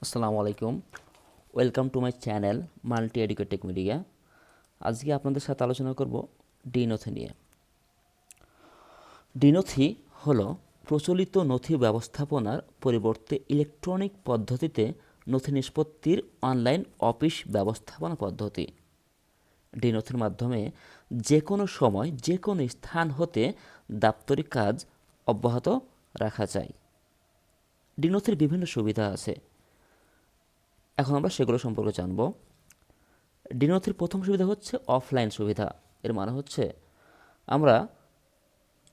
আসসালামু আলাইকুম। Welcome to my channel multi এডুকেটেক মিডিয়া। আজকে আপনাদের সাথে আলোচনা করব d-nothi নিয়ে। d-nothi হলো প্রচলিত নথি ব্যবস্থাপনার পরিবর্তে ইলেকট্রনিক পদ্ধতিতে নথি নিষ্পত্তির অনলাইন অফিস ব্যবস্থাপনা পদ্ধতি। d-nothiর মাধ্যমে যে কোনো সময় যে কোনো স্থান হতে দাপ্তরিক কাজ অব্যাহত রাখা যায়। d-nothiর বিভিন্ন সুবিধা আছে, এখন আমরা সেগুলো সম্পর্কে জানব। d-nothiর প্রথম সুবিধা হচ্ছে অফলাইন সুবিধা। এর মানে হচ্ছে আমরা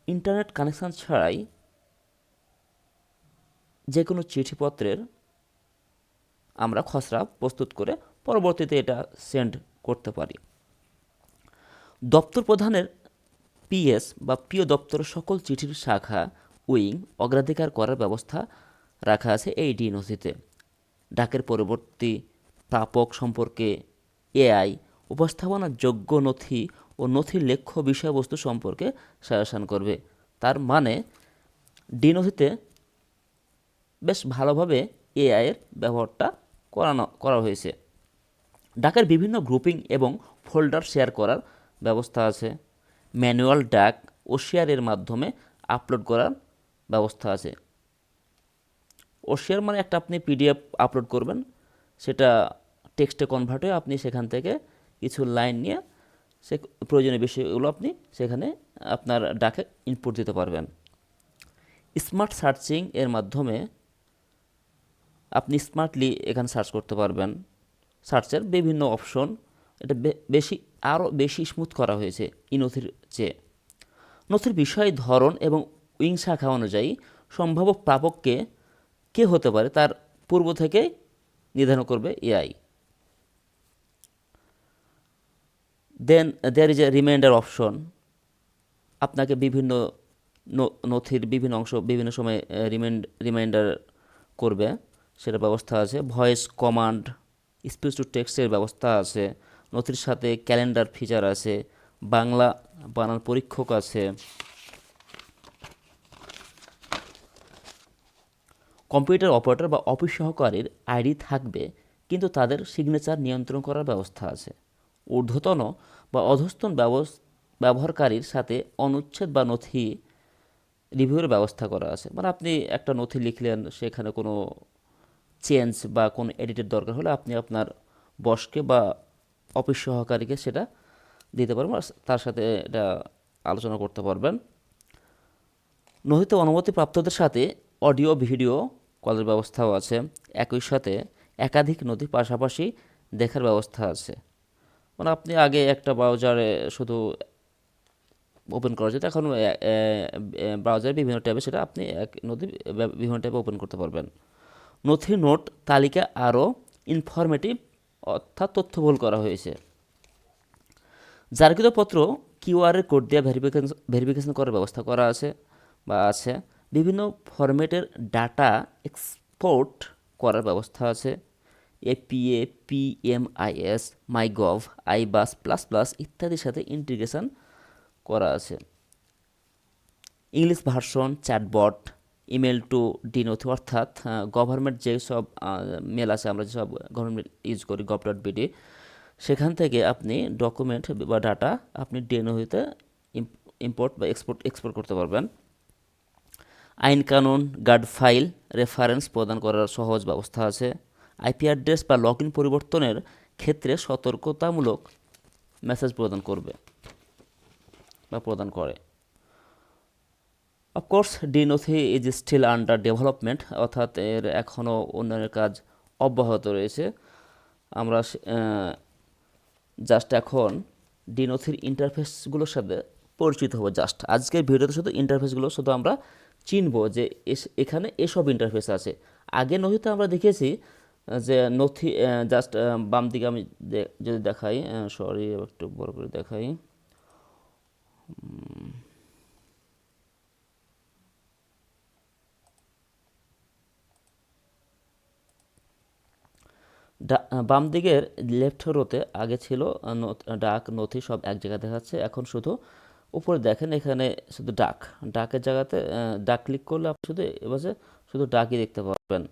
ইন্টারনেট কানেকশান ছাড়াই যে কোনো চিঠিপত্রের আমরা খসড়া প্রস্তুত করে পরবর্তীতে এটা সেন্ড করতে পারি। দপ্তর প্রধানের পিএস বা পিও দপ্তরের সকল চিঠির শাখা উইং অগ্রাধিকার করার ব্যবস্থা রাখা আছে এই d-nothiতে। ডাকের পরবর্তী প্রাপক সম্পর্কে এআই উপস্থাপনার যোগ্য নথি ও নথির লেখ্য বিষয়বস্তু সম্পর্কে সাজেশন করবে। তার মানে d-nothiতে বেশ ভালোভাবে এআই এর ব্যবহারটা করা হয়েছে। ডাকের বিভিন্ন গ্রুপিং এবং ফোল্ডার শেয়ার করার ব্যবস্থা আছে। ম্যানুয়াল ডাক ও শেয়ারের মাধ্যমে আপলোড করার ব্যবস্থা আছে। শেয়ার মানে একটা আপনি পিডিএফ আপলোড করবেন, সেটা টেক্সটে কনভার্ট হয়ে আপনি সেখান থেকে কিছু লাইন নিয়ে সে প্রয়োজনীয় বিষয়গুলো আপনি সেখানে আপনার ডাকে ইনপুট দিতে পারবেন। স্মার্ট সার্চিং এর মাধ্যমে আপনি স্মার্টলি এখানে সার্চ করতে পারবেন। সার্চের বিভিন্ন অপশন এটা আরও বেশি স্মুথ করা হয়েছে ই-নথির চেয়ে। নথির বিষয় ধরন এবং উইং শাখা অনুযায়ী সম্ভাব্য প্রাপককে কে হতে পারে তার পূর্ব থেকে নির্ধারণ করবে AI. Then there is a reminder option. আপনাকে বিভিন্ন নথির বিভিন্ন অংশ বিভিন্ন সময় রিমাইন্ডার করবে, সেটা ব্যবস্থা আছে। ভয়েস কমান্ড, স্পিচ টু টেক্সটের ব্যবস্থা আছে। নথির সাথে ক্যালেন্ডার ফিচার আছে। বাংলা বানান পরীক্ষক আছে। কম্পিউটার অপারেটর বা অফিস সহকারীর আইডি থাকবে, কিন্তু তাদের সিগনেচার নিয়ন্ত্রণ করার ব্যবস্থা আছে। ঊর্ধ্বতন বা অধস্তন ব্যবহারকারীর সাথে অনুচ্ছেদ বা নথি রিভিউয়ের ব্যবস্থা করা আছে। মানে আপনি একটা নথি লিখলেন, সেখানে কোনো চেঞ্জ বা কোনো এডিটের দরকার হলে আপনি আপনার বসকে বা অফিস সহকারীকে সেটা দিতে পারবেন, তার সাথে এটা আলোচনা করতে পারবেন। নথিতে অনুমতিপ্রাপ্তদের সাথে অডিও ভিডিও কলের ব্যবস্থাও আছে। একই সাথে একাধিক নথি পাশাপাশি দেখার ব্যবস্থা আছে। মানে আপনি আগে একটা ব্রাউজারে শুধু ওপেন করা যেত, এখন ব্রাউজারে বিভিন্ন ট্যাবে সেটা আপনি এক নথি বিভিন্ন ট্যাবে ওপেন করতে পারবেন। নথির নোট তালিকা আরও ইনফরমেটিভ অর্থাৎ তথ্যবহুল করা হয়েছে। জারিকৃতপত্র কিউআরের কোড দিয়ে ভেরিফিকেশন করার ব্যবস্থা করা আছে বা আছে। বিভিন্ন ফরম্যাটের ডাটা এক্সপোর্ট করার ব্যবস্থা আছে। APA, PMIS, MyGov, iBAS plus plus ইত্যাদির সাথে ইন্টিগ্রেশন করা আছে। English version, chatbot, email to d-nothi অর্থাৎ গভর্নমেন্ট যেসব মেল আছে, আমরা যেসব গভর্নমেন্ট ইউজ করি gov.bd, সেখান থেকে আপনি ডকুমেন্ট বা ডাটা আপনি d-nothiতে ইম্পোর্ট বা এক্সপোর্ট করতে পারবেন। আইন কানুন, গার্ড ফাইল, রেফারেন্স প্রদান করার সহজ ব্যবস্থা আছে। আইপি অ্যাড্রেস বা লগ ইন পরিবর্তনের ক্ষেত্রে সতর্কতামূলক মেসেজ প্রদান করবে বা প্রদান করে। Of course d-nothi is still under development, অর্থাৎ এর এখনও উন্নয়নের কাজ অব্যাহত রয়েছে। আমরা জাস্ট এখন d-nothiর ইন্টারফেসগুলোর সাথে পরিচিত হব। জাস্ট আজকের ভিডিওতে শুধু ইন্টারফেসগুলো শুধু আমরা চিনব যে এখানে এসব ইন্টারফেস আছে। আগে নথিতে আমরা দেখেছি যে নথি জাস্ট বাম দিকে আমি যদি দেখাই, সরি একটু বড় করে দেখাই, বাম দিকের লেফট রোতে আগে ছিল ডাক নথি সব এক জায়গায় দেখাচ্ছে। এখন শুধু উপরে দেখেন, এখানে শুধু ডাকের জায়গাতে ডাক ক্লিক করলে আপনি শুধু এবার শুধু ডাকই দেখতে পাবেন।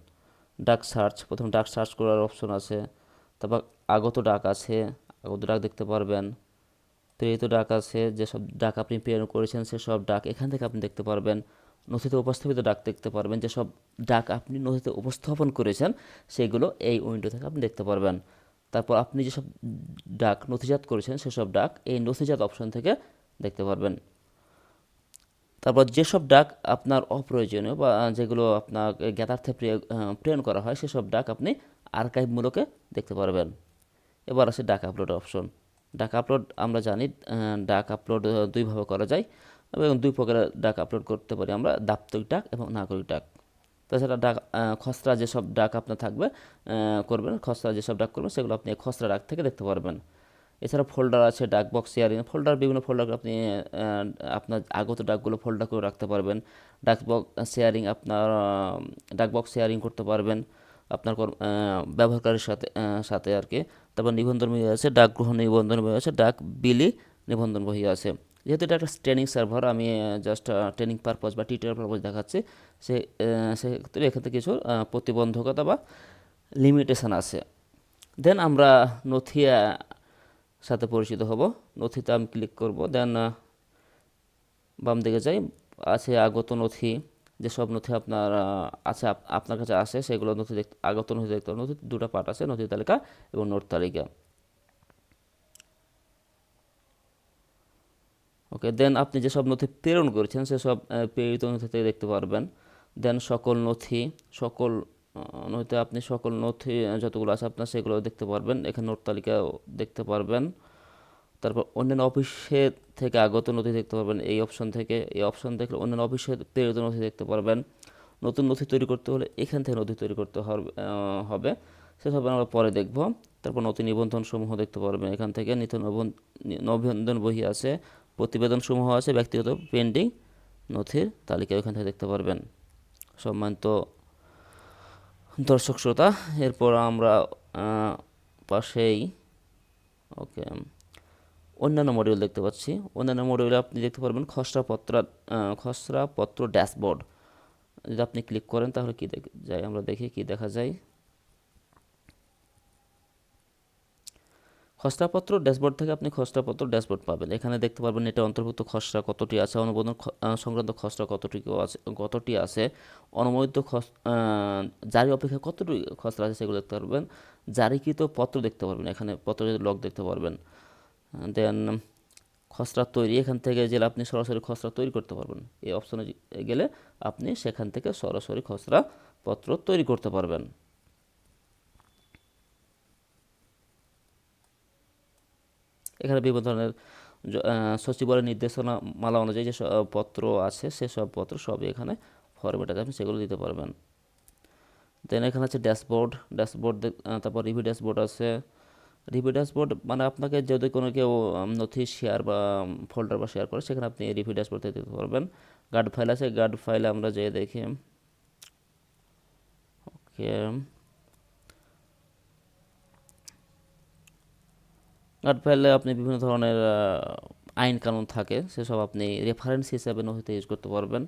ডাক সার্চ, প্রথম ডাক সার্চ করার অপশন আছে। তারপর আগত ডাক আছে, আগত ডাক দেখতে পারবেন। প্রেরিত ডাক আছে, যেসব ডাক আপনি প্রেরণ করেছেন সেসব ডাক এখান থেকে আপনি দেখতে পারবেন। নথিতে উপস্থাপিত ডাক দেখতে পারবেন, যেসব ডাক আপনি নথিতে উপস্থাপন করেছেন সেগুলো এই উইন্ডো থেকে আপনি দেখতে পারবেন। তারপর আপনি যেসব ডাক নথিজাত করেছেন সেসব ডাক এই নথিজাত অপশন থেকে দেখতে পারবেন। তারপর যেসব ডাক আপনার অপ্রয়োজনীয় বা যেগুলো আপনার জ্ঞাতার্থে প্রেরণ করা হয় সেসব ডাক আপনি আর্কাইভ মূলকে দেখতে পারবেন। এবার আসে ডাক আপলোড অপশন। ডাক আপলোড আমরা জানি ডাক আপলোড দুইভাবে করা যায় এবং দুই প্রকারের ডাক আপলোড করতে পারি আমরা, দাপ্তরিক ডাক এবং নাগরিক ডাক। তাছাড়া ডাক খসড়া যেসব ডাক আপনার থাকবে করবেন, খসড়া যেসব ডাক করবেন সেগুলো আপনি খসড়া ডাক থেকে দেখতে পারবেন। এছাড়া ফোল্ডার আছে, ডাক বক্স শেয়ারিং ফোল্ডার, বিভিন্ন ফোল্ডার আপনি আপনার আগত ডাকগুলো ফোল্ডার করে রাখতে পারবেন। ডাক বক্স শেয়ারিং আপনার ডাক বক্স শেয়ারিং করতে পারবেন আপনার ব্যবহারকারীর সাথে সাথে আর কি। তারপর নিবন্ধন বহি আছে, ডাক গ্রহণ নিবন্ধন বহি আছে, ডাক বিলি নিবন্ধন বহি আছে। যেহেতু এটা একটা ট্রেনিং সার্ভার, আমি জাস্ট ট্রেনিং পারপাস বা টিউটোরিয়াল পারপাস দেখাচ্ছি, সেক্ষেত্রে এখান থেকে কিছু প্রতিবন্ধকতা বা লিমিটেশন আছে। দেন আমরা নথি সাথে পরিচিত হব। নথিতে আমি ক্লিক করব, দেন বাম দিকে যাই, আছে আগত নথি। যেসব নথি আপনার আছে আপনার কাছে আসে সেগুলো নথি দেখতে, আগত নথি দেখতে হবে। নথি দুটো পার্ট আছে, নথি তালিকা এবং নোট তালিকা। ওকে, দেন আপনি যেসব নথি প্রেরণ করেছেন সেসব প্রেরিত নথি থেকে দেখতে পারবেন। দেন সকল নথি, সকল নথিতে আপনি সকল নথি যতগুলো আছে আপনার সেগুলো দেখতে পারবেন, এখানে নোট তালিকাও দেখতে পারবেন। তারপর অন্যান্য অফিসে থেকে আগত নথি দেখতে পারবেন এই অপশন থেকে। এই অপশন দেখলে অন্যান্য অফিসে প্রেরিত নথি দেখতে পারবেন। নতুন নথি তৈরি করতে হলে এখান থেকে নথি তৈরি করতে হবে, সেসব আমরা পরে দেখব। তারপর নথি নিবন্ধন সমূহ দেখতে পারবেন এখান থেকে। নিবন্ধন বহি আছে, প্রতিবেদন সমূহ আছে, ব্যক্তিগত পেন্ডিং নথির তালিকা এখান থেকে দেখতে পারবেন। সম্মানিত দর্শক শ্রোতা, এরপর আমরা পাশেই ওকে অন্যান্য মডিউল দেখতে পাচ্ছি। অন্যান্য মডিউলে আপনি দেখতে পারবেন খসড়াপত্র ড্যাশবোর্ড। যদি আপনি ক্লিক করেন তাহলে কি যায়, আমরা দেখি কি দেখা যায়। খসড়াপত্র ড্যাশবোর্ড থেকে আপনি খসড়াপত্র ড্যাশবোর্ড পাবেন। এখানে দেখতে পারবেন এটা অন্তর্ভুক্ত খসড়া কতটি আছে, অনুমোদন সংক্রান্ত খসড়া কতটি আছে, অনুমোদিত জারি অপেক্ষা কতটি খসড়া আছে সেগুলো দেখতে পারবেন। জারিকৃত পত্র দেখতে পারবেন, এখানে পত্রের লগ দেখতে পারবেন। দেন খসড়া তৈরি, এখান থেকে গেলে আপনি সরাসরি খসড়া তৈরি করতে পারবেন। এই অপশনে গেলে আপনি সেখান থেকে সরাসরি খসড়া পত্র তৈরি করতে পারবেন। এখানে বিভিন্ন ধরনের সচিবালয়ের নির্দেশনা মালা অনুযায়ী যে পত্র আছে সেসব পত্র সবই এখানে ফরম্যাট আছে, আপনি সেগুলো দিতে পারবেন। দেন এখানে আছে ড্যাশবোর্ড, তারপর রিভিউ ড্যাশবোর্ড আছে। রিভিউ ড্যাশবোর্ড মানে আপনাকে যদি কোনো কেউ নথি শেয়ার বা ফোল্ডার বা শেয়ার করে সেখানে আপনি রিভিউ ড্যাশবোর্ড দিতে পারবেন। গার্ড ফাইল আছে, গার্ড ফাইলে আমরা যেয়ে দেখি। ওকে, গার্ড ফাইলে আপনি বিভিন্ন ধরনের আইন কানুন থাকে, সেসব আপনি রেফারেন্স হিসাবে নথিতে ইউজ করতে পারবেন।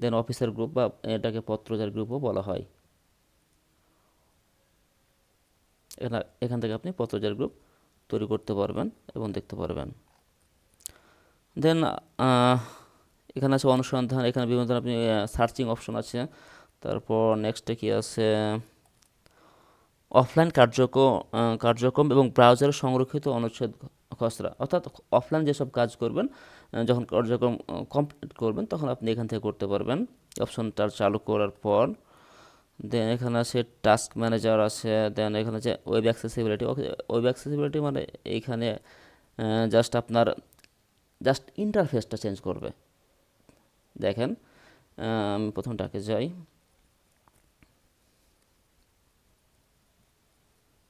দেন অফিসার গ্রুপ বা এটাকে পত্রজার গ্রুপও বলা হয়। এখান থেকে আপনি পত্রজার গ্রুপ তৈরি করতে পারবেন এবং দেখতে পারবেন। দেন এখানে আছে অনুসন্ধান, এখানে বিভিন্ন ধরনের আপনি সার্চিং অপশন আছে। তারপর নেক্সটে কি আছে, অফলাইন কার্যক্রম এবং ব্রাউজারে সংরক্ষিত অনুচ্ছেদ খসড়া, অর্থাৎ অফলাইন যেসব কাজ করবেন যখন কার্যক্রম কমপ্লিট করবেন তখন আপনি এখান থেকে করতে পারবেন অপশনটা চালু করার পর। দেন এখানে আছে টাস্ক ম্যানেজার আছে। দেন এখানে আছে ওয়েব অ্যাক্সেসিবিলিটি। ওয়েব অ্যাক্সেসিবিলিটি মানে এইখানে জাস্ট ইন্টারফেসটা চেঞ্জ করবে। দেখেন আমি প্রথম ডাকে যাই।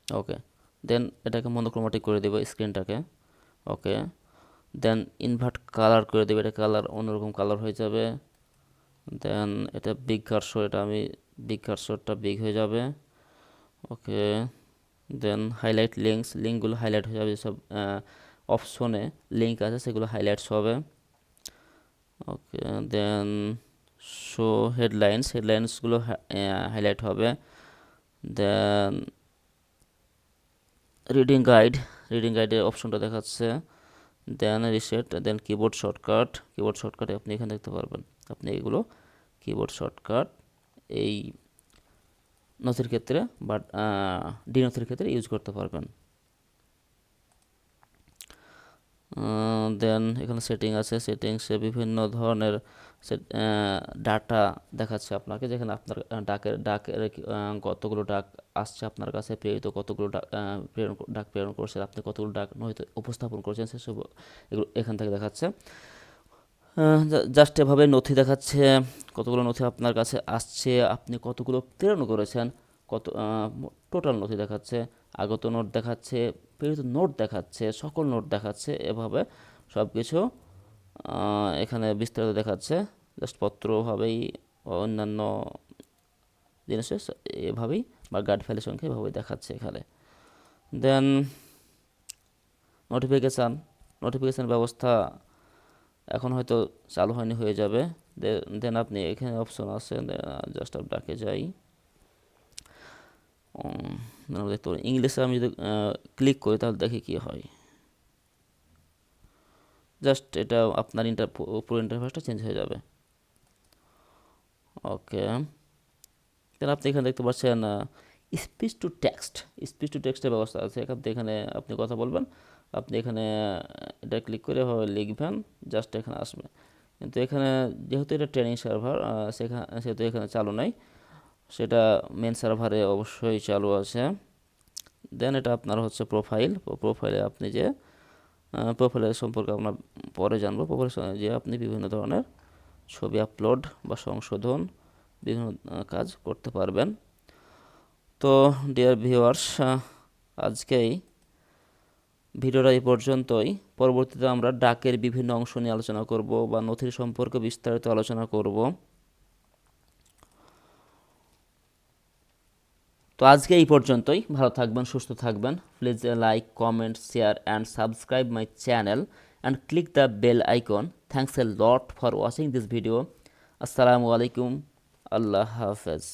ওকে, দেন এটাকে মনোক্রোমেটিক করে দেবো স্ক্রিনটাকে। ওকে, দেন ইনভার্ট কালার করে দেবে, এটা কালার অন্যরকম কালার হয়ে যাবে। দেন এটা বিগ কার্সর, এটা আমি বিগ কার্সরটা বিগ হয়ে যাবে। ওকে, দেন হাইলাইট লিঙ্কগুলো হাইলাইট হয়ে যাবে, যেসব অপশনে লিঙ্ক আছে সেগুলো হাইলাইটস হবে। ওকে, দেন শো হেডলাইন্সগুলো হাইলাইট হবে। দেন রিডিং গাইডের অপশনটা দেখাচ্ছে, দেন রিসেট, দেন কিবোর্ড শর্টকাটে আপনি এখানে দেখতে পারবেন। আপনি এগুলো কিবোর্ড শর্টকাট এই নথির ক্ষেত্রে বা dnothi ক্ষেত্রে ইউজ করতে পারবেন। দেন এখানে সেটিং আছে, সেটিংসে বিভিন্ন ধরনের ডাটা দেখাচ্ছে আপনাকে, যেখানে আপনার ডাকের কতগুলো ডাক আসছে আপনার কাছে, প্রেরিত কতগুলো ডাক প্রেরণ করছেন, আপনি কতগুলো ডাক হয়তো উপস্থাপন করছেন, সেসব এগুলো এখান থেকে দেখাচ্ছে। জাস্ট এভাবে নথি দেখাচ্ছে, কতগুলো নথি আপনার কাছে আসছে, আপনি কতগুলো প্রেরণ করেছেন, কত টোটাল নথি দেখাচ্ছে, আগত নোট দেখাচ্ছে, প্রেরিত নোট দেখাচ্ছে, সকল নোট দেখাচ্ছে, এভাবে সব কিছু এখানে বিস্তারিত দেখাচ্ছে। জাস্ট পত্রভাবেই অন্যান্য জিনিস এভাবেই বা গাইড ফাইলের সংখ্যা এভাবেই দেখাচ্ছে এখানে। দেন নোটিফিকেশান ব্যবস্থা এখন হয়তো চালু হয়নি, হয়ে যাবে। দেন আপনি এখানে অপশন আছে, জাস্ট আপ ডাকে যাই, দেখতে পারেন ইংলিশে আমি যদি ক্লিক করি তাহলে দেখি কি হয়। জাস্ট এটা আপনার পুরো ইন্টারফেসটা চেঞ্জ হয়ে যাবে। ওকে, দেন আপনি এখানে দেখতে পাচ্ছেন স্পিচ টু টেক্সটের ব্যবস্থা আছে। এখানে আপনি কথা বলবেন, আপনি এখানে এটা ক্লিক করে লিখবেন, জাস্ট এখানে আসবে। কিন্তু এখানে যেহেতু এটা ট্রেনিং সার্ভার, সেহেতু এখানে চালু নাই, সেটা মেন সার্ভারে অবশ্যই চালু আছে। দেন এটা আপনার হচ্ছে প্রোফাইলে আপনি যে প্রোফাইলের সম্পর্কে আমরা পরে জানবো। প্রোফাইল যে আপনি বিভিন্ন ধরনের ছবি আপলোড বা সংশোধন বিভিন্ন কাজ করতে পারবেন। তো ডিয়ার ভিউয়ার্স, আজকেই ভিডিওটা এই পর্যন্তই। পরবর্তীতে আমরা ডাকের বিভিন্ন অংশ নিয়ে আলোচনা করব বা নথির সম্পর্কে বিস্তারিত আলোচনা করব। তো আজকে এই পর্যন্তই। ভালো থাকবেন, সুস্থ থাকবেন। Please like, comment, share and subscribe my channel and click the bell icon. Thanks a lot for watching this video. আসসালামু আলাইকুম, আল্লাহ হাফেজ।